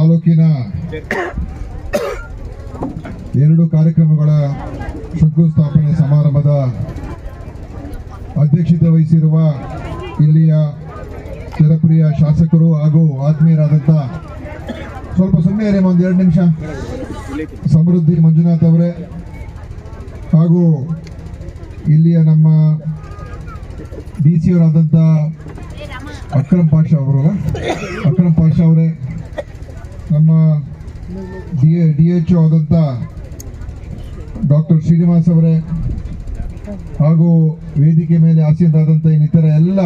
ತಾಲೂಕಿನ 2 ಕಾರ್ಯಕ್ರಮಗಳ ಶಂಕುಸ್ಥಾಪನೆ ಸಮಾರಂಭದ ಅಧ್ಯಕ್ಷತೆ ವಹಿಸಿರುವ ಇಲ್ಲಿಯ ಜನಪ್ರಿಯ ಶಾಸಕರು ಹಾಗೂ ಆತ್ಮೀಯರಾದಂಥ ಸ್ವಲ್ಪ ಸುಮ್ಮನೆ ಇರಿ, ಒಂದು 2 ನಿಮಿಷ, ಸಮೃದ್ಧಿ ಮಂಜುನಾಥ್ ಅವರೇ ಹಾಗೂ ಇಲ್ಲಿಯ ನಮ್ಮ DC ಅವರಾದಂಥ ಅಕ್ರಮ್ ಪಾಷಾ ಅವರೇ, ನಮ್ಮ DHO ಆದಂಥ ಡಾಕ್ಟರ್ ಶ್ರೀನಿವಾಸ್ ಅವರೇ ಹಾಗೂ ವೇದಿಕೆ ಮೇಲೆ ಆಸೀನರಾದಂಥ ಇನ್ನಿತರ ಎಲ್ಲ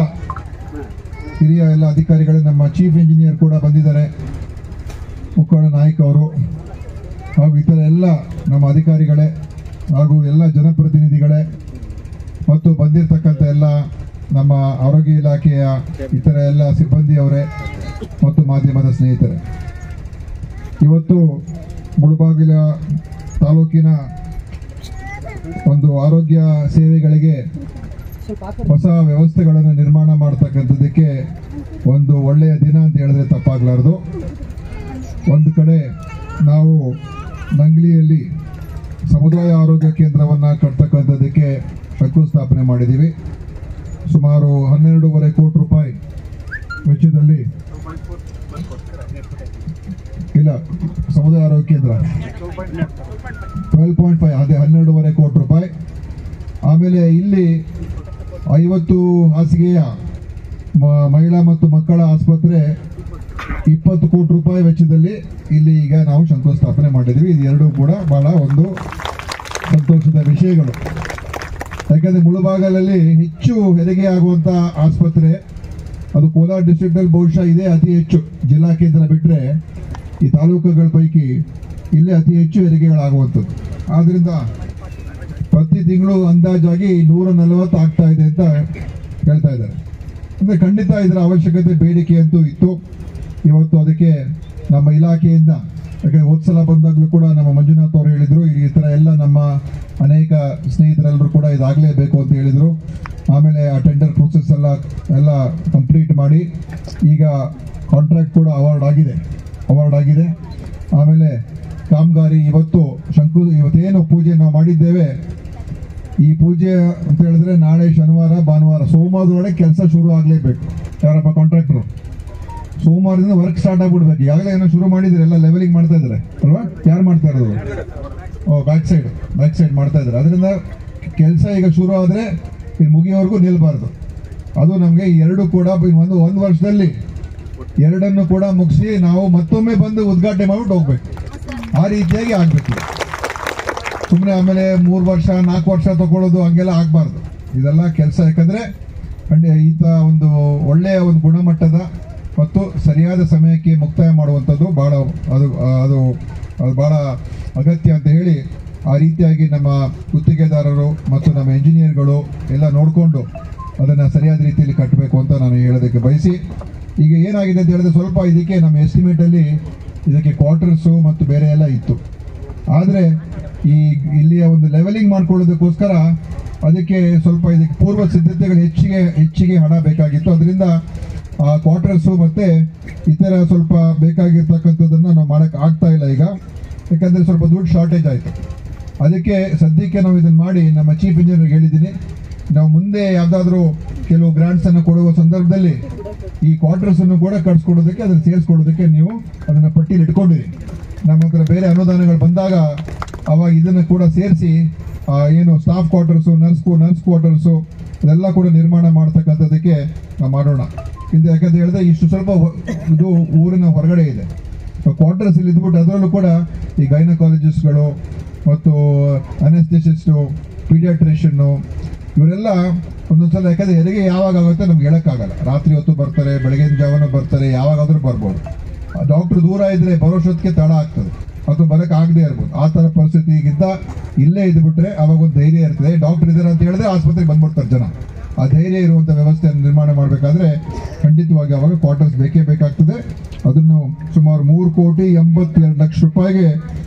ಹಿರಿಯ ಎಲ್ಲ ಅಧಿಕಾರಿಗಳೇ, ನಮ್ಮ ಚೀಫ್ ಇಂಜಿನಿಯರ್ ಕೂಡ ಬಂದಿದ್ದಾರೆ, ಮುಖಂಡ ನಾಯಕ್ ಅವರು ಹಾಗೂ ಇತರ ಎಲ್ಲ ನಮ್ಮ ಅಧಿಕಾರಿಗಳೇ ಹಾಗೂ ಎಲ್ಲ ಜನಪ್ರತಿನಿಧಿಗಳೇ ಮತ್ತು ಬಂದಿರತಕ್ಕಂಥ ಎಲ್ಲ ನಮ್ಮ ಆರೋಗ್ಯ ಇಲಾಖೆಯ ಇತರ ಎಲ್ಲ ಸಿಬ್ಬಂದಿಯವರೇ ಮತ್ತು ಮಾಧ್ಯಮದ ಸ್ನೇಹಿತರೆ, ಇವತ್ತು ಮುಳಬಾಗಿಲ ತಾಲೂಕಿನ ಒಂದು ಆರೋಗ್ಯ ಸೇವೆಗಳಿಗೆ ಹೊಸ ವ್ಯವಸ್ಥೆಗಳನ್ನು ನಿರ್ಮಾಣ ಮಾಡತಕ್ಕಂಥದ್ದಕ್ಕೆ ಒಂದು ಒಳ್ಳೆಯ ದಿನ ಅಂತ ಹೇಳಿದ್ರೆ ತಪ್ಪಾಗಲಾರದು. ಒಂದು ಕಡೆ ನಾವು ನಂಗ್ಲಿಯಲ್ಲಿ ಸಮುದಾಯ ಆರೋಗ್ಯ ಕೇಂದ್ರವನ್ನು ಕಟ್ತಕ್ಕಂಥದ್ದಕ್ಕೆ ಶಂಕುಸ್ಥಾಪನೆ ಮಾಡಿದ್ದೀವಿ. ಸುಮಾರು 12.5 ಕೋಟಿ ರೂಪಾಯಿ ವೆಚ್ಚದಲ್ಲಿ, ಇಲ್ಲ ಸಮುದಾಯ ಆರೋಗ್ಯ ಕೇಂದ್ರ 12.5, ಅದೇ 12.5 ಕೋಟಿ ರೂಪಾಯಿ. ಆಮೇಲೆ ಇಲ್ಲಿ 50 ಹಾಸಿಗೆಯ ಮಹಿಳಾ ಮತ್ತು ಮಕ್ಕಳ ಆಸ್ಪತ್ರೆ 20 ಕೋಟಿ ರೂಪಾಯಿ ವೆಚ್ಚದಲ್ಲಿ ಇಲ್ಲಿ ಈಗ ನಾವು ಶಂಕುಸ್ಥಾಪನೆ ಮಾಡಿದ್ವಿ. ಇದೆರಡೂ ಕೂಡ ಬಹಳ ಒಂದು ಸಂತೋಷದ ವಿಷಯಗಳು. ಯಾಕಂದರೆ ಮುಳಬಾಗಲಲ್ಲಿ ಹೆಚ್ಚು ಹೆರಿಗೆ ಆಗುವಂಥ ಆಸ್ಪತ್ರೆ ಅದು ಕೋಲಾರ ಡಿಸ್ಟ್ರಿಕ್ಟಲ್ಲಿ ಬಹುಶಃ ಇದೇ ಅತಿ ಹೆಚ್ಚು, ಜಿಲ್ಲಾ ಕೇಂದ್ರ ಬಿಟ್ಟರೆ ಈ ತಾಲೂಕುಗಳ ಪೈಕಿ ಇಲ್ಲೇ ಅತಿ ಹೆಚ್ಚು ಹೆರಿಗೆಗಳಾಗುವಂಥದ್ದು. ಆದ್ದರಿಂದ ಪ್ರತಿ ತಿಂಗಳು ಅಂದಾಜಾಗಿ 140 ಆಗ್ತಾ ಇದೆ ಅಂತ ಹೇಳ್ತಾ ಇದ್ದಾರೆ. ಅಂದರೆ ಖಂಡಿತ ಇದರ ಅವಶ್ಯಕತೆ, ಬೇಡಿಕೆ ಅಂತೂ ಇತ್ತು. ಇವತ್ತು ಅದಕ್ಕೆ ನಮ್ಮ ಇಲಾಖೆಯಿಂದ, ಯಾಕಂದರೆ ಹೋದ್ಸಲ ಬಂದಾಗಲೂ ಕೂಡ ನಮ್ಮ ಮಂಜುನಾಥ್ ಅವರು ಹೇಳಿದರು, ಈ ಥರ ಎಲ್ಲ ನಮ್ಮ ಅನೇಕ ಸ್ನೇಹಿತರೆಲ್ಲರೂ ಕೂಡ ಇದಾಗಲೇಬೇಕು ಅಂತ ಹೇಳಿದರು. ಆಮೇಲೆ ಆ ಟೆಂಡರ್ ಪ್ರೊಸೆಸ್ ಎಲ್ಲ ಕಂಪ್ಲೀಟ್ ಮಾಡಿ ಈಗ ಕಾಂಟ್ರಾಕ್ಟ್ ಕೂಡ ಅವಾರ್ಡ್ ಆಗಿದೆ. ಆಮೇಲೆ ಕಾಮಗಾರಿ ಇವತ್ತೇನು ಪೂಜೆ ನಾವು ಮಾಡಿದ್ದೇವೆ, ಈ ಪೂಜೆ ಅಂತ ಹೇಳಿದ್ರೆ ನಾಳೆ ಶನಿವಾರ, ಭಾನುವಾರ, ಸೋಮವಾರದೊಳಗೆ ಕೆಲಸ ಶುರು ಆಗಲೇಬೇಕು. ಯಾರಪ್ಪ ಕಾಂಟ್ರಾಕ್ಟ್ರು ಸೋಮವಾರದಿಂದ ವರ್ಕ್ ಸ್ಟಾರ್ಟ್ ಆಗ್ಬಿಡ್ಬೇಕು. ಈಗಾಗಲೇ ಏನೋ ಶುರು ಮಾಡಿದ್ರೆ, ಎಲ್ಲ ಲೆವೆಲಿಂಗ್ ಮಾಡ್ತಾ ಇದ್ದಾರೆ ಅಲ್ವಾ? ಯಾರು ಮಾಡ್ತಾ ಇರೋದು? ಬ್ಯಾಕ್ ಸೈಡ್ ಮಾಡ್ತಾ ಇದ್ದಾರೆ. ಅದರಿಂದ ಕೆಲಸ ಈಗ ಶುರು ಆದರೆ ಇದು ಮುಗಿಯೋವರೆಗೂ ನಿಲ್ಬಾರ್ದು. ಅದು ನಮಗೆ ಈ ಎರಡು ಕೂಡ ಒಂದು ವರ್ಷದಲ್ಲಿ ಎರಡನ್ನು ಕೂಡ ಮುಗಿಸಿ ನಾವು ಮತ್ತೊಮ್ಮೆ ಬಂದು ಉದ್ಘಾಟನೆ ಮಾಡ್ಬಿಟ್ಟು ಹೋಗ್ಬೇಕು. ಆ ರೀತಿಯಾಗಿ ಆಗಬೇಕು. ಸುಮ್ಮನೆ ಆಮೇಲೆ 3 ವರ್ಷ 4 ವರ್ಷ ತಗೊಳ್ಳೋದು ಹಂಗೆಲ್ಲ ಆಗಬಾರ್ದು. ಇದೆಲ್ಲ ಕೆಲಸ, ಯಾಕಂದರೆ ಈತ ಒಂದು ಒಳ್ಳೆಯ ಒಂದು ಗುಣಮಟ್ಟದ ಮತ್ತು ಸರಿಯಾದ ಸಮಯಕ್ಕೆ ಮುಕ್ತಾಯ ಮಾಡುವಂಥದ್ದು ಅದು ಭಾಳ ಅಗತ್ಯ ಅಂತ ಹೇಳಿ, ಆ ರೀತಿಯಾಗಿ ನಮ್ಮ ಗುತ್ತಿಗೆದಾರರು ಮತ್ತು ನಮ್ಮ ಇಂಜಿನಿಯರ್ಗಳು ಎಲ್ಲ ನೋಡಿಕೊಂಡು ಅದನ್ನು ಸರಿಯಾದ ರೀತಿಯಲ್ಲಿ ಕಟ್ಟಬೇಕು ಅಂತ ನಾನು ಹೇಳೋದಕ್ಕೆ ಬಯಸಿ, ಈಗ ಏನಾಗಿದೆ ಅಂತ ಹೇಳಿದ್ರೆ ಸ್ವಲ್ಪ ಇದಕ್ಕೆ ನಮ್ಮ ಎಸ್ಟಿಮೇಟಲ್ಲಿ ಇದಕ್ಕೆ ಕ್ವಾರ್ಟರ್ಸು ಮತ್ತು ಬೇರೆ ಎಲ್ಲ ಇತ್ತು. ಆದರೆ ಇಲ್ಲಿಯ ಒಂದು ಲೆವೆಲಿಂಗ್ ಮಾಡ್ಕೊಳ್ಳೋದಕ್ಕೋಸ್ಕರ ಅದಕ್ಕೆ ಸ್ವಲ್ಪ ಇದಕ್ಕೆ ಪೂರ್ವ ಸಿದ್ಧತೆಗಳು ಹೆಚ್ಚಿಗೆ ಹಣ ಬೇಕಾಗಿತ್ತು. ಅದರಿಂದ ಆ ಕ್ವಾರ್ಟರ್ಸು ಮತ್ತು ಇತರ ಸ್ವಲ್ಪ ಬೇಕಾಗಿರ್ತಕ್ಕಂಥದ್ದನ್ನು ನಾವು ಮಾಡೋಕ್ಕೆ ಆಗ್ತಾ ಇಲ್ಲ ಈಗ, ಯಾಕಂದರೆ ಸ್ವಲ್ಪ ದುಡ್ಡು ಶಾರ್ಟೇಜ್ ಆಯಿತು. ಅದಕ್ಕೆ ಸದ್ಯಕ್ಕೆ ನಾವು ಇದನ್ನು ಮಾಡಿ ನಮ್ಮ ಚೀಫ್ ಇಂಜಿನಿಯರ್ಗೆ ಹೇಳಿದ್ದೀನಿ, ನಾವು ಮುಂದೆ ಯಾವುದಾದ್ರೂ ಕೆಲವು ಗ್ರಾಂಟ್ಸನ್ನು ಕೊಡುವ ಸಂದರ್ಭದಲ್ಲಿ ಈ ಕ್ವಾರ್ಟರ್ಸನ್ನು ಕೂಡ ಕಟ್ಸ್ಕೊಡೋದಕ್ಕೆ, ಅದನ್ನು ಸೇರಿಸ್ಕೊಡೋದಕ್ಕೆ ನೀವು ಅದನ್ನು ಪಟ್ಟಿಯಲ್ಲಿ ಇಟ್ಕೊಂಡಿರಿ. ನಮ್ಮ ಹತ್ರ ಬೇರೆ ಅನುದಾನಗಳು ಬಂದಾಗ ಅವಾಗ ಇದನ್ನು ಕೂಡ ಸೇರಿಸಿ ಏನು ಸ್ಟಾಫ್ ಕ್ವಾರ್ಟರ್ಸು, ನರ್ಸ್ ಕ್ವಾರ್ಟರ್ಸು ಅದೆಲ್ಲ ಕೂಡ ನಿರ್ಮಾಣ ಮಾಡ್ತಕ್ಕಂಥದ್ದಕ್ಕೆ ನಾವು ಮಾಡೋಣ. ಇದು ಯಾಕಂತ ಹೇಳಿದ್ರೆ ಇಷ್ಟು ಸ್ವಲ್ಪ ಇದು ಊರಿನ ಹೊರಗಡೆ ಇದೆ. ಕ್ವಾರ್ಟರ್ಸ್ ಇಲ್ಲಿ ಇದ್ಬಿಟ್ಟು ಅದರಲ್ಲೂ ಕೂಡ ಈ ಗೈನಕಾಲಜಿಸ್ಟ್ಗಳು ಮತ್ತು ಅನೆಸ್ಥೆಸಿಸ್ಟು, ಪೀಡಿಯಾಟ್ರಿಷನ್ನು ಇವರೆಲ್ಲ ಒಂದೊಂದ್ಸಲ, ಯಾಕಂದರೆ ಹೆರಿಗೆ ಯಾವಾಗ ಆಗುತ್ತೆ ನಮ್ಗೆ ಹೇಳೋಕ್ಕಾಗಲ್ಲ. ರಾತ್ರಿ ಹೊತ್ತು ಬರ್ತಾರೆ, ಬೆಳಗಿನ ಜಾವನ ಬರ್ತಾರೆ, ಯಾವಾಗಾದರೂ ಬರ್ಬೋದು. ಡಾಕ್ಟ್ರು ದೂರ ಇದ್ದರೆ ಬರೋಷ್ಟೊತ್ತಿಗೆ ತಡ ಆಗ್ತದೆ ಅಥವಾ ಬರೋಕ್ಕಾಗದೇ ಇರ್ಬೋದು. ಆ ಥರ ಪರಿಸ್ಥಿತಿಗಿಂತ ಇಲ್ಲೇ ಇದ್ಬಿಟ್ರೆ ಅವಾಗ ಒಂದು ಧೈರ್ಯ ಇರ್ತದೆ. ಡಾಕ್ಟರ್ ಇದ್ದಾರೆ ಅಂತ ಹೇಳಿದ್ರೆ ಆಸ್ಪತ್ರೆಗೆ ಬಂದ್ಬಿಡ್ತಾರೆ ಜನ. ಆ ಧೈರ್ಯ ಇರುವಂಥ ವ್ಯವಸ್ಥೆಯನ್ನು ನಿರ್ಮಾಣ ಮಾಡಬೇಕಾದ್ರೆ ಖಂಡಿತವಾಗಿ ಅವಾಗ ಕ್ವಾರ್ಟರ್ಸ್ ಬೇಕೇ ಬೇಕಾಗ್ತದೆ. ಅದನ್ನು ಸುಮಾರು 3,82,00,000 ರೂಪಾಯಿಗೆ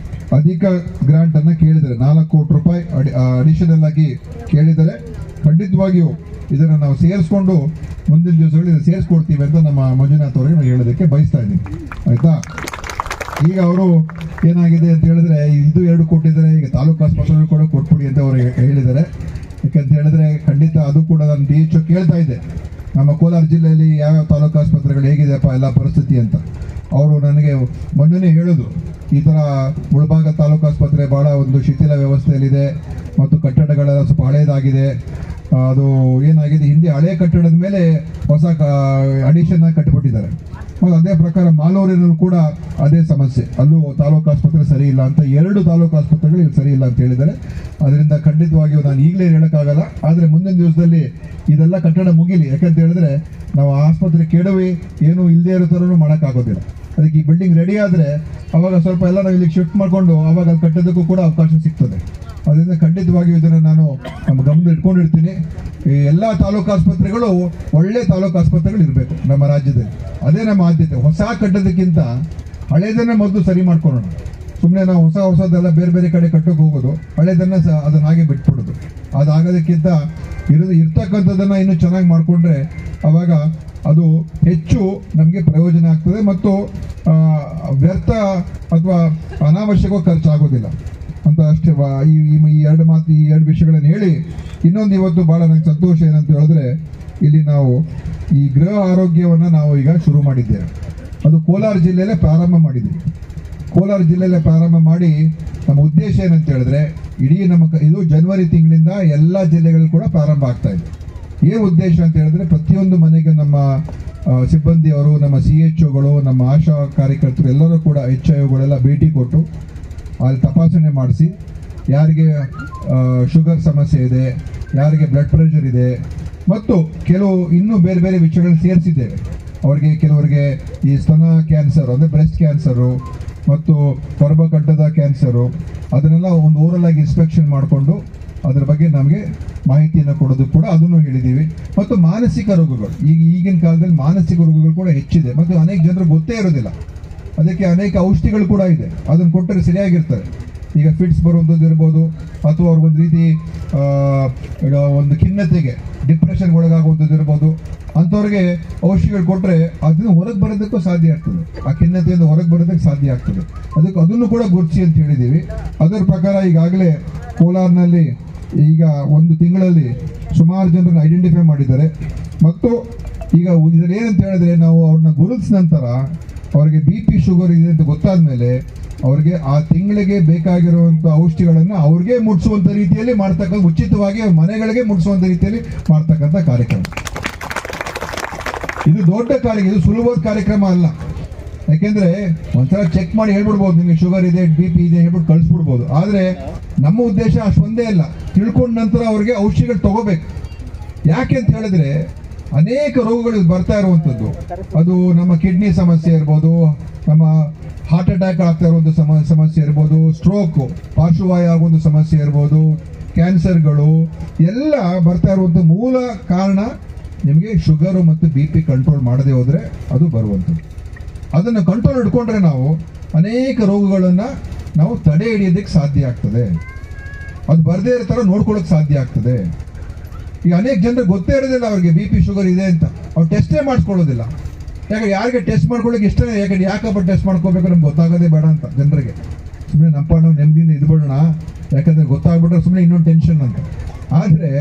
ಅಧಿಕ ಗ್ರಾಂಟನ್ನು ಕೇಳಿದ್ದಾರೆ. 4 ಕೋಟಿ ರೂಪಾಯಿ ಅಡಿಷನಲ್ ಆಗಿ ಕೇಳಿದ್ದಾರೆ. ಖಂಡಿತವಾಗಿಯೂ ಇದನ್ನು ನಾವು ಸೇರಿಸ್ಕೊಂಡು ಮುಂದಿನ ದಿವಸಗಳು ಇದನ್ನು ಸೇರಿಸ್ಕೊಡ್ತೀವಿ ಅಂತ ನಮ್ಮ ಮಂಜುನಾಥ್ ಅವರಿಗೆ ನಾನು ಹೇಳೋದಕ್ಕೆ ಬಯಸ್ತಾ ಇದ್ದೀನಿ. ಆಯಿತಾ? ಈಗ ಅವರು ಏನಾಗಿದೆ ಅಂತ ಹೇಳಿದ್ರೆ ಇದು 2 ಕೊಟ್ಟಿದ್ದಾರೆ, ಈಗ ತಾಲೂಕು ಆಸ್ಪತ್ರೆ ಕೂಡ ಕೊಟ್ಬಿಡಿ ಅಂತ ಅವರು ಹೇಳಿದ್ದಾರೆ. ಯಾಕಂತ ಹೇಳಿದ್ರೆ ಖಂಡಿತ ಅದು ಕೂಡ ನಾನು DHO ಕೇಳ್ತಾ ಇದ್ದೆ, ನಮ್ಮ ಕೋಲಾರ ಜಿಲ್ಲೆಯಲ್ಲಿ ಯಾವ್ಯಾವ ತಾಲೂಕು ಆಸ್ಪತ್ರೆಗಳು ಹೇಗಿದೆಯಪ್ಪ ಎಲ್ಲ ಪರಿಸ್ಥಿತಿ ಅಂತ. ಅವರು ನನಗೆ ಮೊನ್ನೆ ಹೇಳಿದ್ರು, ಈ ಥರ ಮುಳಬಾಗ ತಾಲೂಕು ಆಸ್ಪತ್ರೆ ಭಾಳ ಒಂದು ಶಿಥಿಲ ವ್ಯವಸ್ಥೆಯಲ್ಲಿದೆ ಮತ್ತು ಕಟ್ಟಡಗಳೆಲ್ಲ ಸ್ವಲ್ಪ ಹಳೇದಾಗಿದೆ. ಅದು ಏನಾಗಿದೆ, ಹಿಂದೆ ಹಳೆ ಕಟ್ಟಡದ ಮೇಲೆ ಹೊಸ ಅಡಿಷನ್ ಕಟ್ಟಿಬಿಟ್ಟಿದ್ದಾರೆ. ಮತ್ತು ಅದೇ ಪ್ರಕಾರ ಮಾಲೂರಿನಲ್ಲೂ ಕೂಡ ಅದೇ ಸಮಸ್ಯೆ, ಅಲ್ಲೂ ತಾಲೂಕು ಆಸ್ಪತ್ರೆ ಸರಿ ಇಲ್ಲ ಅಂತ 2 ತಾಲೂಕು ಆಸ್ಪತ್ರೆಗಳು ಇಲ್ಲಿ ಸರಿ ಇಲ್ಲ ಅಂತ ಹೇಳಿದ್ದಾರೆ. ಅದರಿಂದ ಖಂಡಿತವಾಗಿಯೂ ನಾನು ಈಗಲೇ ಹೇಳೋಕ್ಕಾಗಲ್ಲ, ಆದರೆ ಮುಂದಿನ ದಿವಸದಲ್ಲಿ ಇದೆಲ್ಲ ಕಟ್ಟಡ ಮುಗಿಲಿ. ಯಾಕಂತ ಹೇಳಿದ್ರೆ ನಾವು ಆಸ್ಪತ್ರೆ ಕೆಡವಿ ಏನು ಇಲ್ಲದೆ ಇರೋ ಥರನೂ ಮಾಡೋಕ್ಕಾಗೋದಿಲ್ಲ. ಅದಕ್ಕೆ ಈ ಬಿಲ್ಡಿಂಗ್ ರೆಡಿ ಆದರೆ ಅವಾಗ ಸ್ವಲ್ಪ ಎಲ್ಲ ನಾವು ಇಲ್ಲಿಗೆ ಶಿಫ್ಟ್ ಮಾಡಿಕೊಂಡು ಅವಾಗ ಅದು ಕಟ್ಟೋದಕ್ಕೂ ಕೂಡ ಅವಕಾಶ ಸಿಗ್ತದೆ. ಅದರಿಂದ ಖಂಡಿತವಾಗಿಯೂ ಇದನ್ನು ನಾನು ನಮ್ಮ ಗಮನದಲ್ಲಿ ಇಟ್ಕೊಂಡಿರ್ತೀನಿ. ಈ ಎಲ್ಲ ತಾಲೂಕು ಆಸ್ಪತ್ರೆಗಳು ಒಳ್ಳೆ ತಾಲೂಕು ಆಸ್ಪತ್ರೆಗಳು ಇರಬೇಕು ನಮ್ಮ ರಾಜ್ಯದಲ್ಲಿ, ಅದೇ ನಮ್ಮ ಆದ್ಯತೆ. ಹೊಸ ಕಟ್ಟೋದಕ್ಕಿಂತ ಹಳೇದನ್ನೇ ಮೊದಲು ಸರಿ ಮಾಡ್ಕೊಳ್ಳೋಣ. ಸುಮ್ಮನೆ ನಾವು ಹೊಸದೆಲ್ಲ ಬೇರೆ ಬೇರೆ ಕಡೆ ಕಟ್ಟೋಕೆ ಹೋಗೋದು, ಹಳೇದನ್ನ ಅದನ್ನ ಹಾಗೆ ಬಿಟ್ಬಿಡೋದು, ಅದಾಗೋದಕ್ಕಿಂತ ಇರ್ತಕ್ಕಂಥದ್ದನ್ನು ಇನ್ನೂ ಚೆನ್ನಾಗಿ ಮಾಡಿಕೊಂಡ್ರೆ ಅವಾಗ ಅದು ಹೆಚ್ಚು ನಮಗೆ ಪ್ರಯೋಜನ ಆಗ್ತದೆ ಮತ್ತು ವ್ಯರ್ಥ ಅಥವಾ ಅನಾವಶ್ಯಕವಾಗಿ ಖರ್ಚಾಗೋದಿಲ್ಲ ಅಂತ ಅಷ್ಟೇ. ಈ 2 ವಿಷಯಗಳನ್ನು ಹೇಳಿ ಇನ್ನೊಂದು ಇವತ್ತು ಭಾಳ ನನಗೆ ಸಂತೋಷ ಏನಂತ ಹೇಳಿದ್ರೆ, ಇಲ್ಲಿ ನಾವು ಈ ಗೃಹ ಆರೋಗ್ಯವನ್ನು ನಾವು ಈಗ ಶುರು ಮಾಡಿದ್ದೇವೆ. ಅದು ಕೋಲಾರ ಜಿಲ್ಲೆಯಲ್ಲೇ ಪ್ರಾರಂಭ ಮಾಡಿದ್ದೀವಿ. ಕೋಲಾರ ಜಿಲ್ಲೆಯಲ್ಲೇ ಪ್ರಾರಂಭ ಮಾಡಿ ನಮ್ಮ ಉದ್ದೇಶ ಏನಂತ ಹೇಳಿದ್ರೆ, ಇಡೀ ಇದು ಜನವರಿ ತಿಂಗಳಿಂದ ಎಲ್ಲ ಜಿಲ್ಲೆಗಳು ಕೂಡ ಪ್ರಾರಂಭ ಆಗ್ತಾ ಇದೆ. ಏನು ಉದ್ದೇಶ ಅಂತ ಹೇಳಿದ್ರೆ, ಪ್ರತಿಯೊಂದು ಮನೆಗೆ ನಮ್ಮ ಸಿಬ್ಬಂದಿಯವರು, ನಮ್ಮ CHOಗಳು, ನಮ್ಮ ಆಶಾ ಕಾರ್ಯಕರ್ತರು ಎಲ್ಲರೂ ಕೂಡ HIOಗಳೆಲ್ಲ ಭೇಟಿ ಕೊಟ್ಟು ಅಲ್ಲಿ ತಪಾಸಣೆ ಮಾಡಿಸಿ, ಯಾರಿಗೆ ಶುಗರ್ ಸಮಸ್ಯೆ ಇದೆ, ಯಾರಿಗೆ ಬ್ಲಡ್ ಪ್ರೆಷರ್ ಇದೆ ಮತ್ತು ಕೆಲವು ಇನ್ನೂ ಬೇರೆ ಬೇರೆ ವಿಷಯಗಳನ್ನು ಸೇರಿಸಿದ್ದೇವೆ. ಕೆಲವರಿಗೆ ಈ ಸ್ತನ ಕ್ಯಾನ್ಸರ್ ಅಂದರೆ ಬ್ರೆಸ್ಟ್ ಕ್ಯಾನ್ಸರು ಮತ್ತು ಗರ್ಭಕಂಠದ ಕ್ಯಾನ್ಸರು, ಅದನ್ನೆಲ್ಲ ಒಂದು ಓರಲ್ ಆಗಿ ಇನ್ಸ್ಪೆಕ್ಷನ್ ಮಾಡಿಕೊಂಡು ಅದರ ಬಗ್ಗೆ ನಮಗೆ ಮಾಹಿತಿಯನ್ನು ಕೊಡೋದು ಕೂಡ ಅದನ್ನು ಹೇಳಿದ್ದೀವಿ. ಮತ್ತು ಮಾನಸಿಕ ರೋಗಗಳು, ಈಗಿನ ಕಾಲದಲ್ಲಿ ಮಾನಸಿಕ ರೋಗಗಳು ಕೂಡ ಹೆಚ್ಚಿದೆ ಮತ್ತು ಅನೇಕ ಜನರು ಗೊತ್ತೇ ಇರೋದಿಲ್ಲ. ಅದಕ್ಕೆ ಅನೇಕ ಔಷಧಿಗಳು ಕೂಡ ಇದೆ, ಅದನ್ನು ಕೊಟ್ಟರೆ ಸರಿಯಾಗಿರ್ತಾರೆ. ಈಗ ಫಿಟ್ಸ್ ಬರುವಂಥದ್ದು ಇರ್ಬೋದು, ಅಥವಾ ಅವ್ರಿಗೊಂದು ರೀತಿ ಒಂದು ಖಿನ್ನತೆಗೆ ಡಿಪ್ರೆಷನ್ಗೆ ಒಳಗಾಗುವಂಥದ್ದು ಇರ್ಬೋದು, ಅಂಥವ್ರಿಗೆ ಔಷಧಿಗಳು ಕೊಟ್ಟರೆ ಅದನ್ನು ಹೊರಗೆ ಬರೋದಕ್ಕೂ ಸಾಧ್ಯ ಆಗ್ತದೆ, ಆ ಖಿನ್ನತೆಯಿಂದ ಹೊರಗೆ ಬರೋದಕ್ಕೆ ಸಾಧ್ಯ ಆಗ್ತದೆ. ಅದನ್ನು ಕೂಡ ಗುರುತಿಸಿ ಅಂತ ಹೇಳಿದ್ದೀವಿ. ಅದರ ಪ್ರಕಾರ ಈಗಾಗಲೇ ಕೋಲಾರ್ನಲ್ಲಿ ಈಗ 1 ತಿಂಗಳಲ್ಲಿ ಸುಮಾರು ಜನರನ್ನು ಐಡೆಂಟಿಫೈ ಮಾಡಿದ್ದಾರೆ. ಮತ್ತು ಈಗ ಇದರಲ್ಲಿ ಏನಂತ ಹೇಳಿದ್ರೆ, ನಾವು ಅವ್ರನ್ನ ಗುರುತಿಸಿದ ನಂತರ ಅವರಿಗೆ BP ಶುಗರ್ ಇದೆ ಅಂತ ಗೊತ್ತಾದ ಮೇಲೆ ಅವ್ರಿಗೆ ಆ ತಿಂಗಳಿಗೆ ಬೇಕಾಗಿರುವಂಥ ಔಷಧಿಗಳನ್ನು ಅವ್ರಿಗೆ ಮುಟ್ಟಿಸುವಂಥ ರೀತಿಯಲ್ಲಿ ಮಾಡ್ತಕ್ಕಂಥ, ಉಚಿತವಾಗಿ ಮನೆಗಳಿಗೆ ಮುಟ್ಟಿಸುವಂಥ ರೀತಿಯಲ್ಲಿ ಮಾಡ್ತಕ್ಕಂಥ ಕಾರ್ಯಕ್ರಮ. ಇದು ದೊಡ್ಡ ಇದು ಸುಲಭವಾದ ಕಾರ್ಯಕ್ರಮ ಅಲ್ಲ. ಯಾಕೆಂದ್ರೆ ಒಂದ್ಸಲ ಚೆಕ್ ಮಾಡಿ ಹೇಳ್ಬಿಡ್ಬೋದು, ನಿಮಗೆ ಶುಗರ್ ಇದೆ, BP ಇದೆ ಹೇಳ್ಬಿಟ್ಟು ಕಳಿಸ್ಬಿಡ್ಬೋದು. ಆದರೆ ನಮ್ಮ ಉದ್ದೇಶ ಅಷ್ಟೊಂದೇ ಅಲ್ಲ, ತಿಳ್ಕೊಂಡ ನಂತರ ಅವ್ರಿಗೆ ಔಷಧಿಗಳು ತಗೋಬೇಕು. ಯಾಕೆ ಅಂತ ಹೇಳಿದ್ರೆ ಅನೇಕ ರೋಗಗಳು ಬರ್ತಾ ಇರುವಂಥದ್ದು, ಅದು ನಮ್ಮ ಕಿಡ್ನಿ ಸಮಸ್ಯೆ ಇರ್ಬೋದು, ನಮ್ಮ ಹಾರ್ಟ್ ಅಟ್ಯಾಕ್ ಆಗ್ತಾ ಇರುವಂಥ ಸಮಸ್ಯೆ ಇರ್ಬೋದು, ಸ್ಟ್ರೋಕ್ ಪಾರ್ಶ್ವವಾಯು ಆಗುವಂಥ ಸಮಸ್ಯೆ ಇರ್ಬೋದು, ಕ್ಯಾನ್ಸರ್ಗಳು ಎಲ್ಲ ಬರ್ತಾ ಇರುವಂಥ ಮೂಲ ಕಾರಣ ನಿಮಗೆ ಶುಗರು ಮತ್ತು BP ಕಂಟ್ರೋಲ್ ಮಾಡದೆ ಹೋದರೆ ಅದು ಬರುವಂಥದ್ದು. ಅದನ್ನು ಕಂಟ್ರೋಲ್ ಇಟ್ಕೊಂಡ್ರೆ ನಾವು ಅನೇಕ ರೋಗಗಳನ್ನು ನಾವು ತಡೆ ಹಿಡಿಯೋದಕ್ಕೆ ಸಾಧ್ಯ ಆಗ್ತದೆ, ಅದು ಬರದೇ ಇರೋ ಥರ ನೋಡ್ಕೊಳ್ಳೋಕೆ ಸಾಧ್ಯ ಆಗ್ತದೆ. ಈಗ ಅನೇಕ ಜನರಿಗೆ ಗೊತ್ತೇ ಇರೋದಿಲ್ಲ ಅವ್ರಿಗೆ BP ಶುಗರ್ ಇದೆ ಅಂತ, ಅವ್ರು ಟೆಸ್ಟೇ ಮಾಡಿಸ್ಕೊಳ್ಳೋದಿಲ್ಲ. ಯಾಕಂದ್ರೆ ಯಾರಿಗೆ ಟೆಸ್ಟ್ ಮಾಡ್ಕೊಳ್ಳೋಕೆ ಇಷ್ಟ, ಯಾಕಪ್ಪ ಟೆಸ್ಟ್ ಮಾಡ್ಕೋಬೇಕು ನಮ್ಗೆ ಗೊತ್ತಾಗೋದೇ ಬೇಡ ಅಂತ ಜನರಿಗೆ. ಸುಮ್ಮನೆ ನಮ್ಮ ನಾವು ನೆಮ್ಮದಿಯಿಂದ ಇದ್ಬಿಡೋಣ, ಯಾಕಂದರೆ ಗೊತ್ತಾಗ್ಬಿಟ್ರೆ ಸುಮ್ಮನೆ ಇನ್ನೊಂದು ಟೆನ್ಷನ್ ಅಂತ. ಆದರೆ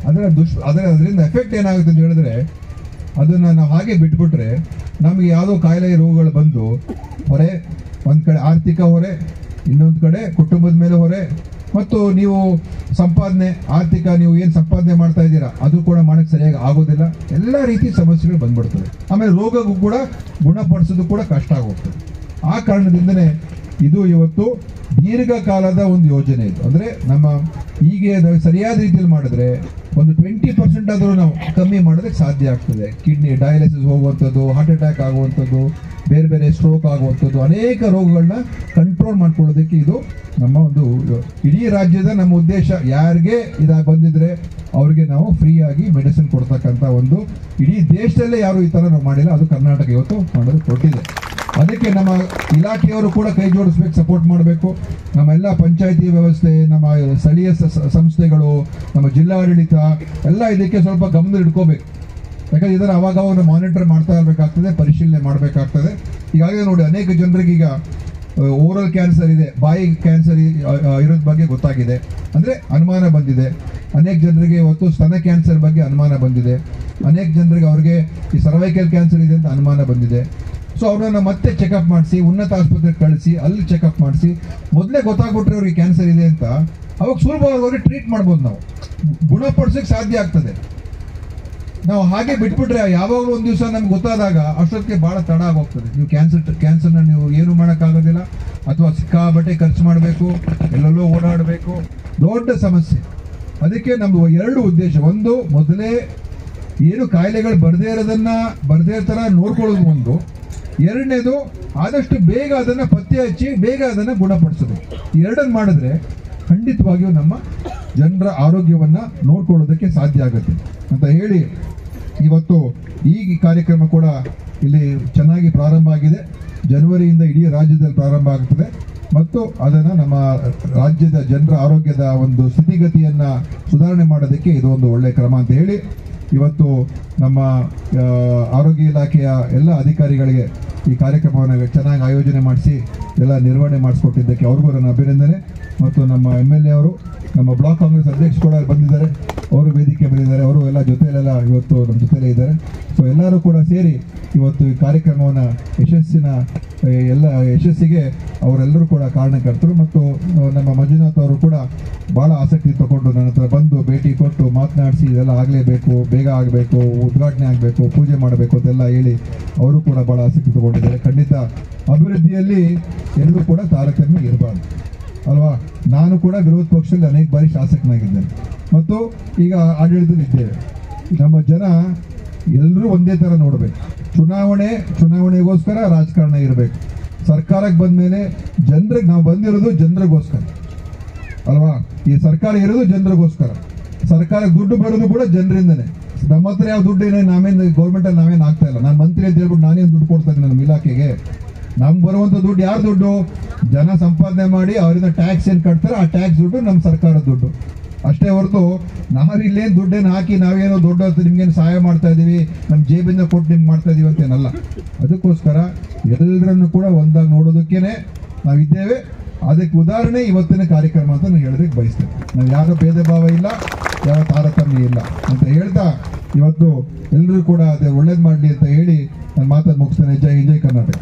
ಅದರಿಂದ ಎಫೆಕ್ಟ್ ಏನಾಗುತ್ತೆ ಅಂತ ಹೇಳಿದ್ರೆ, ಅದನ್ನು ನಾವು ಹಾಗೆ ಬಿಟ್ಬಿಟ್ರೆ ನಮಗೆ ಯಾವುದೋ ಕಾಯಿಲೆ ರೋಗಗಳು ಬಂದು ಹೊರೆ, ಒಂದು ಕಡೆ ಆರ್ಥಿಕ ಹೊರೆ, ಇನ್ನೊಂದು ಕಡೆ ಕುಟುಂಬದ ಮೇಲೆ ಹೊರೆ, ಮತ್ತು ನೀವು ನೀವು ಏನು ಸಂಪಾದನೆ ಮಾಡ್ತಾ ಇದ್ದೀರಾ ಅದು ಕೂಡ ಮಾಡೋಕ್ಕೆ ಸರಿಯಾಗಿ ಆಗೋದಿಲ್ಲ. ಎಲ್ಲ ರೀತಿ ಸಮಸ್ಯೆಗಳು ಬಂದ್ಬಿಡ್ತವೆ. ಆಮೇಲೆ ರೋಗಕ್ಕೂ ಕೂಡ ಗುಣಪಡಿಸೋದು ಕೂಡ ಕಷ್ಟ ಆಗೋಗ್ತದೆ. ಆ ಕಾರಣದಿಂದನೇ ಇದು ಇವತ್ತು ದೀರ್ಘಕಾಲದ ಒಂದು ಯೋಜನೆ ಇದು. ಅಂದರೆ ನಮ್ಮ ಹೀಗೆ ನಾವು ಸರಿಯಾದ ರೀತಿಯಲ್ಲಿ ಮಾಡಿದ್ರೆ ಒಂದು 20% ಆದರೂ ನಾವು ಕಮ್ಮಿ ಮಾಡೋದಕ್ಕೆ ಸಾಧ್ಯ ಆಗ್ತದೆ. ಕಿಡ್ನಿ ಡಯಾಲಿಸಿಸ್ ಹೋಗುವಂಥದ್ದು, ಹಾರ್ಟ್ ಅಟ್ಯಾಕ್ ಆಗುವಂಥದ್ದು, ಬೇರೆ ಬೇರೆ ಸ್ಟ್ರೋಕ್ ಆಗುವಂಥದ್ದು, ಅನೇಕ ರೋಗಗಳನ್ನ ಕಂಟ್ರೋಲ್ ಮಾಡ್ಕೊಳ್ಳೋದಕ್ಕೆ ಇದು ನಮ್ಮ ಒಂದು ಇಡೀ ರಾಜ್ಯದ ನಮ್ಮ ಉದ್ದೇಶ. ಯಾರಿಗೆ ಇದಾಗಿ ಬಂದಿದ್ರೆ ಅವ್ರಿಗೆ ನಾವು ಫ್ರೀಯಾಗಿ ಮೆಡಿಸಿನ್ ಕೊಡ್ತಕ್ಕಂಥ ಒಂದು, ಇಡೀ ದೇಶದಲ್ಲೇ ಯಾರು ಈ ಥರ ನಾವು ಮಾಡಿಲ್ಲ, ಅದು ಕರ್ನಾಟಕ ಇವತ್ತು ಮಾಡೋದು ಕೊಟ್ಟಿದೆ. ಅದಕ್ಕೆ ನಮ್ಮ ಇಲಾಖೆಯವರು ಕೂಡ ಕೈ ಜೋಡಿಸ್ಬೇಕು, ಸಪೋರ್ಟ್ ಮಾಡಬೇಕು. ನಮ್ಮ ಎಲ್ಲ ಪಂಚಾಯತಿ ವ್ಯವಸ್ಥೆ, ನಮ್ಮ ಸ್ಥಳೀಯ ಸಂಸ್ಥೆಗಳು, ನಮ್ಮ ಜಿಲ್ಲಾಡಳಿತ ಎಲ್ಲ ಇದಕ್ಕೆ ಸ್ವಲ್ಪ ಗಮನ ಇಟ್ಕೋಬೇಕು. ಯಾಕಂದ್ರೆ ಇದನ್ನು ಅವಾಗ ಮಾನಿಟರ್ ಮಾಡ್ತಾ ಇರಬೇಕಾಗ್ತದೆ, ಪರಿಶೀಲನೆ ಮಾಡಬೇಕಾಗ್ತದೆ. ಈಗಾಗಲೇ ನೋಡಿ ಅನೇಕ ಜನರಿಗೆ ಈಗ ಓರಲ್ ಕ್ಯಾನ್ಸರ್ ಇದೆ, ಬಾಯಿ ಕ್ಯಾನ್ಸರ್ ಇರೋದ್ ಬಗ್ಗೆ ಗೊತ್ತಾಗಿದೆ, ಅಂದ್ರೆ ಅನುಮಾನ ಬಂದಿದೆ. ಅನೇಕ ಜನರಿಗೆ ಇವತ್ತು ಸ್ತನ ಕ್ಯಾನ್ಸರ್ ಬಗ್ಗೆ ಅನುಮಾನ ಬಂದಿದೆ. ಅನೇಕ ಜನರಿಗೆ ಅವ್ರಿಗೆ ಈ ಸರ್ವೈಕಲ್ ಕ್ಯಾನ್ಸರ್ ಇದೆ ಅಂತ ಅನುಮಾನ ಬಂದಿದೆ. ಸೊ ಅವ್ರನ್ನ ಮತ್ತೆ ಚೆಕಪ್ ಮಾಡಿಸಿ ಉನ್ನತ ಆಸ್ಪತ್ರೆಗೆ ಕಳಿಸಿ ಅಲ್ಲಿ ಚೆಕಪ್ ಮಾಡಿಸಿ ಮೊದಲೇ ಗೊತ್ತಾಗ್ಬಿಟ್ರೆ ಅವ್ರಿಗೆ ಕ್ಯಾನ್ಸರ್ ಇದೆ ಅಂತ ಅವಾಗ ಸುಲಭವಾಗಿ ಅವ್ರಿಗೆ ಟ್ರೀಟ್ ಮಾಡ್ಬೋದು, ನಾವು ಗುಣಪಡಿಸೋಕೆ ಸಾಧ್ಯ ಆಗ್ತದೆ. ನಾವು ಹಾಗೆ ಬಿಟ್ಬಿಟ್ರೆ ಯಾವಾಗಲೂ ಒಂದು ದಿವಸ ನಮ್ಗೆ ಗೊತ್ತಾದಾಗ ಅಷ್ಟೊತ್ತಿಗೆ ಭಾಳ ತಡ ಆಗೋಗ್ತದೆ. ನೀವು ಕ್ಯಾನ್ಸರ್ನ ನೀವು ಏನು ಮಾಡೋಕ್ಕಾಗೋದಿಲ್ಲ, ಅಥವಾ ಸಿಕ್ಕಾಬಟ್ಟೆ ಖರ್ಚು ಮಾಡಬೇಕು, ಎಲ್ಲೆಲ್ಲೋ ಓಡಾಡಬೇಕು, ದೊಡ್ಡ ಸಮಸ್ಯೆ. ಅದಕ್ಕೆ ನಮ್ದು ಎರಡು ಉದ್ದೇಶ. ಒಂದು, ಮೊದಲೇ ಏನು ಕಾಯಿಲೆಗಳು ಬರದೇ ಇರೋ ಥರ ನೋಡ್ಕೊಳ್ಳೋದು ಒಂದು. ಎರಡನೇದು, ಆದಷ್ಟು ಬೇಗ ಅದನ್ನು ಪತ್ತೆ ಹಚ್ಚಿ ಬೇಗ ಅದನ್ನು ಗುಣಪಡಿಸೋದು. ಎರಡನ್ನು ಮಾಡಿದ್ರೆ ಖಂಡಿತವಾಗಿಯೂ ನಮ್ಮ ಜನರ ಆರೋಗ್ಯವನ್ನು ನೋಡ್ಕೊಳ್ಳೋದಕ್ಕೆ ಸಾಧ್ಯ ಆಗುತ್ತೆ ಅಂತ ಹೇಳಿ ಇವತ್ತು ಈ ಕಾರ್ಯಕ್ರಮ ಕೂಡ ಇಲ್ಲಿ ಚೆನ್ನಾಗಿ ಪ್ರಾರಂಭ ಆಗಿದೆ. ಜನವರಿಯಿಂದ ಇಡೀ ರಾಜ್ಯದಲ್ಲಿ ಪ್ರಾರಂಭ ಆಗ್ತದೆ ಮತ್ತು ಅದನ್ನು ನಮ್ಮ ರಾಜ್ಯದ ಜನರ ಆರೋಗ್ಯದ ಒಂದು ಸ್ಥಿತಿಗತಿಯನ್ನು ಸುಧಾರಣೆ ಮಾಡೋದಕ್ಕೆ ಇದು ಒಂದು ಒಳ್ಳೆಯ ಕ್ರಮ ಅಂತ ಹೇಳಿ ಇವತ್ತು ನಮ್ಮ ಆರೋಗ್ಯ ಇಲಾಖೆಯ ಎಲ್ಲ ಅಧಿಕಾರಿಗಳಿಗೆ ಈ ಕಾರ್ಯಕ್ರಮವನ್ನು ಚೆನ್ನಾಗಿ ಆಯೋಜನೆ ಮಾಡಿಸಿ ಎಲ್ಲ ನಿರ್ವಹಣೆ ಮಾಡಿಸ್ಕೊಟ್ಟಿದ್ದಕ್ಕೆ ಅವ್ರಿಗೂ ನನ್ನ ಅಭಿನಂದನೆ. ಮತ್ತು ನಮ್ಮ MLA ಅವರು, ನಮ್ಮ ಬ್ಲಾಕ್ ಕಾಂಗ್ರೆಸ್ ಅಧ್ಯಕ್ಷ ಕೂಡ ಬಂದಿದ್ದಾರೆ, ಅವರು ವೇದಿಕೆ ಬಂದಿದ್ದಾರೆ, ಅವರು ಎಲ್ಲ ಜೊತೆಯಲ್ಲೆಲ್ಲ ಇವತ್ತು ನಮ್ಮ ಜೊತೆಲೇ ಇದ್ದಾರೆ. ಸೊ ಎಲ್ಲರೂ ಕೂಡ ಸೇರಿ ಇವತ್ತು ಈ ಕಾರ್ಯಕ್ರಮವನ್ನು ಯಶಸ್ಸಿಗೆ ಅವರೆಲ್ಲರೂ ಕೂಡ ಕಾರಣಕರ್ತರು. ಮತ್ತು ನಮ್ಮ ಮಂಜುನಾಥ್ ಅವರು ಕೂಡ ಭಾಳ ಆಸಕ್ತಿ ತಗೊಂಡು ನನ್ನ ಹತ್ರ ಬಂದು ಭೇಟಿ ಕೊಟ್ಟು ಮಾತನಾಡಿಸಿ ಇದೆಲ್ಲ ಆಗಲೇಬೇಕು, ಬೇಗ ಆಗಬೇಕು, ಉದ್ಘಾಟನೆ ಆಗಬೇಕು, ಪೂಜೆ ಮಾಡಬೇಕು ಅಂತೆಲ್ಲ ಹೇಳಿ ಅವರು ಕೂಡ ಭಾಳ ಆಸಕ್ತಿ ತಗೊಂಡಿದ್ದಾರೆ. ಖಂಡಿತ ಅಭಿವೃದ್ಧಿಯಲ್ಲಿ ಎಲ್ಲರೂ ಕೂಡ ತಾರತಮ್ಯ ಇರಬಾರ್ದು ಅಲ್ವಾ. ನಾನು ಕೂಡ ವಿರೋಧ ಪಕ್ಷದಲ್ಲಿ ಅನೇಕ ಬಾರಿ ಶಾಸಕನಾಗಿದ್ದೇನೆ ಮತ್ತು ಈಗ ಆಡಳಿತದಲ್ಲಿದ್ದೇವೆ. ನಮ್ಮ ಜನ ಎಲ್ಲರೂ ಒಂದೇ ಥರ ನೋಡಬೇಕು. ಚುನಾವಣೆಗೋಸ್ಕರ ರಾಜಕಾರಣ ಇರಬೇಕು. ಸರ್ಕಾರಕ್ಕೆ ಬಂದ ಮೇಲೆ ಜನರಿಗೆ ನಾವು ಬಂದಿರೋದು ಜನರಿಗೋಸ್ಕರ ಅಲ್ವಾ. ಈ ಸರ್ಕಾರ ಇರೋದು ಜನರಿಗೋಸ್ಕರ. ಸರ್ಕಾರಕ್ಕೆ ದುಡ್ಡು ಬರೋದು ಕೂಡ ಜನರಿಂದನೇ. ನಮ್ಮ ಹತ್ರ ಯಾವ ದುಡ್ಡು ನಾವೇನು ಗೌರ್ಮೆಂಟಲ್ಲಿ ನಾವೇನು ಆಗ್ತಾ ಇಲ್ಲ. ನಾನು ಮಂತ್ರಿ ಅಂತ ಹೇಳ್ಬಿಟ್ಟು ನಾನೇನು ದುಡ್ಡು ಕೊಡ್ತಾ ಇದ್ದೀನಿ ನಮ್ಮ ಇಲಾಖೆಗೆ? ನಮ್ಗೆ ಬರುವಂಥ ದುಡ್ಡು ಯಾರು ದುಡ್ಡು? ಜನ ಸಂಪಾದನೆ ಮಾಡಿ ಅವರಿಂದ ಟ್ಯಾಕ್ಸ್ ಏನು ಕಟ್ತಾರೆ, ಆ ಟ್ಯಾಕ್ಸ್ ದುಡ್ಡು ನಮ್ಮ ಸರ್ಕಾರದ ದುಡ್ಡು ಅಷ್ಟೇ ಹೊರತು ನಾವಿಲ್ಲೇನು ದುಡ್ಡೇನು ಹಾಕಿ ನಾವೇನೋ ದೊಡ್ಡ ನಿಮ್ಗೇನು ಸಹಾಯ ಮಾಡ್ತಾ ಇದ್ದೀವಿ, ನಮ್ಮ ಜೇಬಿಂದ ಕೊಟ್ಟು ನಿಮ್ಗೆ ಮಾಡ್ತಾ ಇದೀವಿ ಅಂತೇನಲ್ಲ. ಅದಕ್ಕೋಸ್ಕರ ಎಲ್ಲರನ್ನು ಕೂಡ ಒಂದಾಗಿ ನೋಡೋದಕ್ಕೇನೆ ನಾವಿದ್ದೇವೆ. ಅದಕ್ಕೆ ಉದಾಹರಣೆ ಇವತ್ತಿನ ಕಾರ್ಯಕ್ರಮ ಅಂತ ನಾನು ಹೇಳೋದಕ್ಕೆ ಬಯಸ್ತೇನೆ. ನಾವು ಯಾರ ಭೇದ ಭಾವ ಇಲ್ಲ, ಯಾವ ತಾರತಮ್ಯ ಇಲ್ಲ ಅಂತ ಹೇಳ್ತಾ ಇವತ್ತು ಎಲ್ಲರೂ ಕೂಡ ಅದೇ ಒಳ್ಳೇದು ಮಾಡಲಿ ಅಂತ ಹೇಳಿ ನಾನು ಮಾತನ್ನು ಮುಗಿಸ್ತೇನೆ. ಜೈ ಹಿಂದ್, ಜೈ ಕರ್ನಾಟಕ.